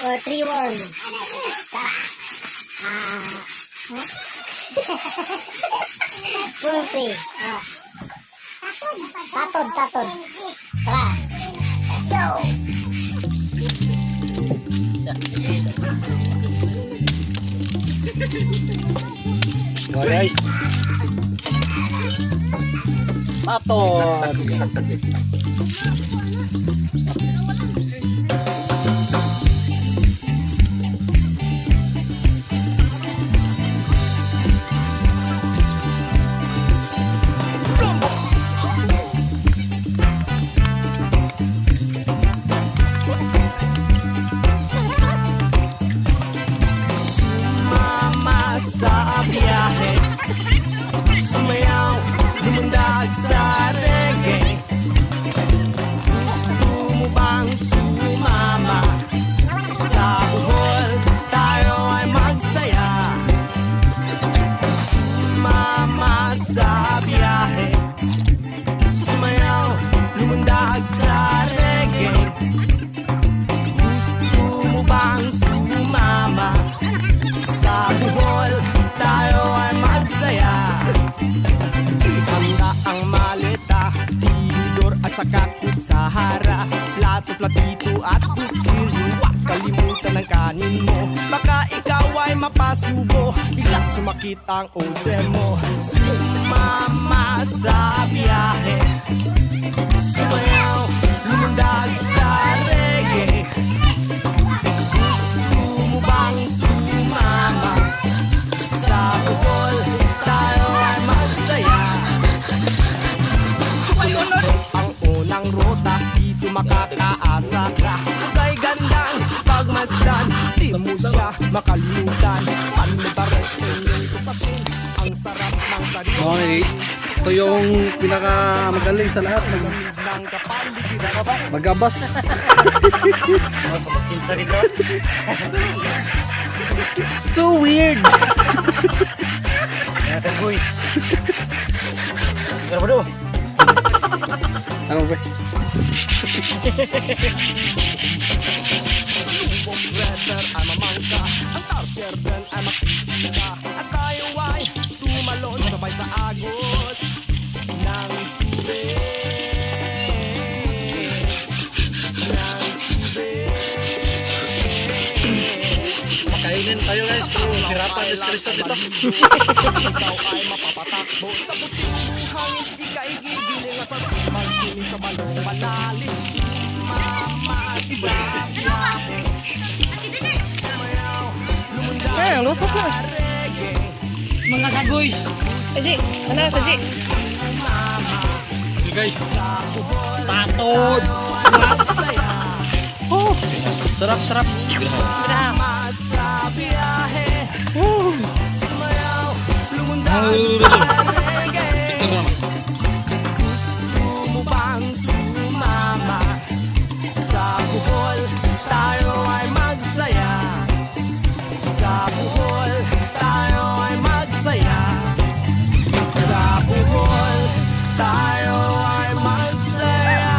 or tree worm. Tara. Pulsi. Tatod. Tara. Let's go. Oh guys. Patod. Sa biyahe, sumayaw, lumundag sa reggae. Gusto mo bang sumama? Sa buhol, tayo ay magsaya. Sumama sa biyahe, sumayaw, lumundag sa reggae. Gusto mo bang sumama? Sa buhol, tayo ay magsaya. Ihanda ang maleta, tinidor at saka kutsahara, plato, platito at kutsilyo. Huwag kalimutan ang kanin mo, baka ikaw ay mapasubo, bigla sumakit ang ulse mo. Sumama sa biyahe, sumayaw, lumundag sa reggae. Gusto mo bang sumama? Sa buhol, tayo ay magsaya. Chukulong ang unang rota, dito makakaasa ka. Kay gandang pagmasdan, di mo siya makalimutan. Panutares inyong tupasin, ang sarap ng sarili. Okay. Ito yung pinakamagaling sa lahat. Magabas. So weird. Ano ba? Ang mamangka, ang tarsier din ay makikita. At tayo ay tumalon sabay sa agos ng tubig. Kainin tayo guys, pero hirapan deskripsyon dito. Ikaw ay mapapatakbo sa buting hangin, ika'y gigiling sa magsiling sa balong malalim. Mamasabiyahe, sumayaw, lumundag lusok na. sa reggae. Mga gagoy. Saji, mana saji? Okay guys, patod. Oh, sarap. Masabiyahe, sumayaw, lumundag sa reggae. Gusto mo bang sumama? Sa buhol, tayo ay magsaya. Sa buhol, tayo ay magsaya. Sa buhol, tayo ay magsaya.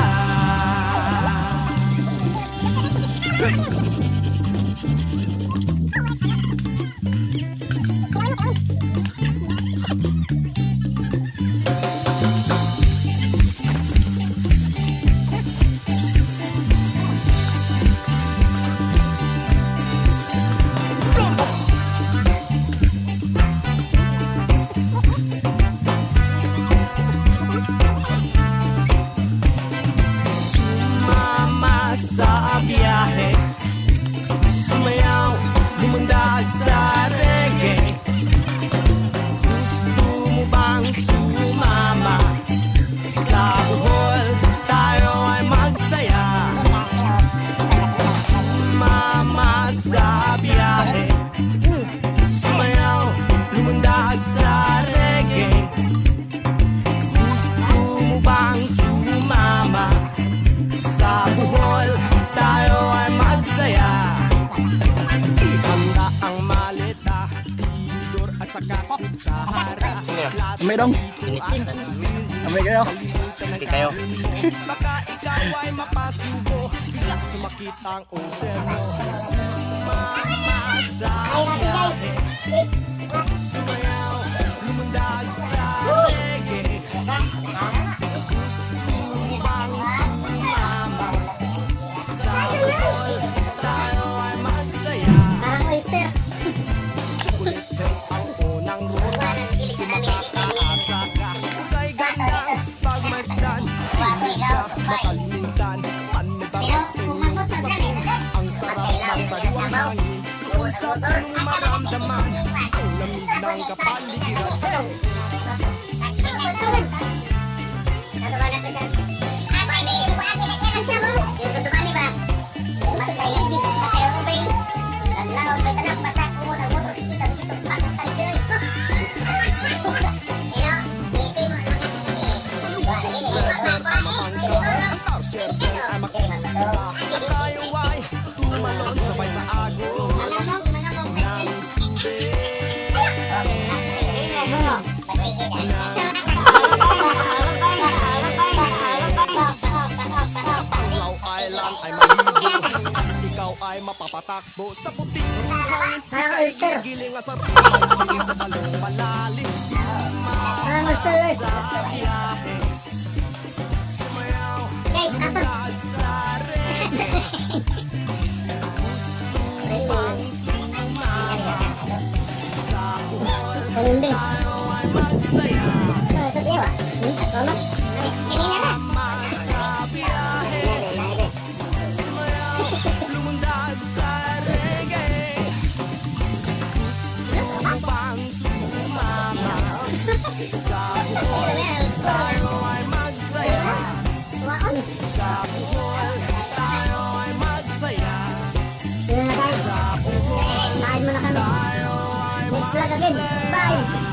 saka kutsara. Sige. Amay dong. Amay kayo. Hindi kayo. Baka ikaw ay mapasubo, bigla sumakit ang usen mo. Sumasayahe, sumayaw, lumundag sa reggae. Gusto bang sumama sa bukol, tayo ay magsaya. Parang oyster. Chocolate hills ang unang ruta, tumakataasa ka. Ukay ganda, pagmasdan, hindi siya makalimutan. Panmabangas inyong tumasin, ang sarap ng sariwang hangin. Doon sa tanong maramdaman, ang lamig ng kapaligiran. Ang tarsyerte ay makikita, tayo ay tumalon sabay sa agos ng Panglao Island ay malibo, ikaw ay mapapatakbo sa puting hangin. Ika'y gigiling ang sarap ng siling sa balong malalim. Sumasayahe, sumayaw, lumundag sa reggae. Gusto bang sumama sa bukol, tayo ay magsaya. Mamang sa biyahe, sumayaw, lumundag sa reggae. Gusto bang sumama sa bukol, tayo ay magsaya. Sa bukol, tayo ay magsaya. Sa bukol, tayo ay magsaya. Bye!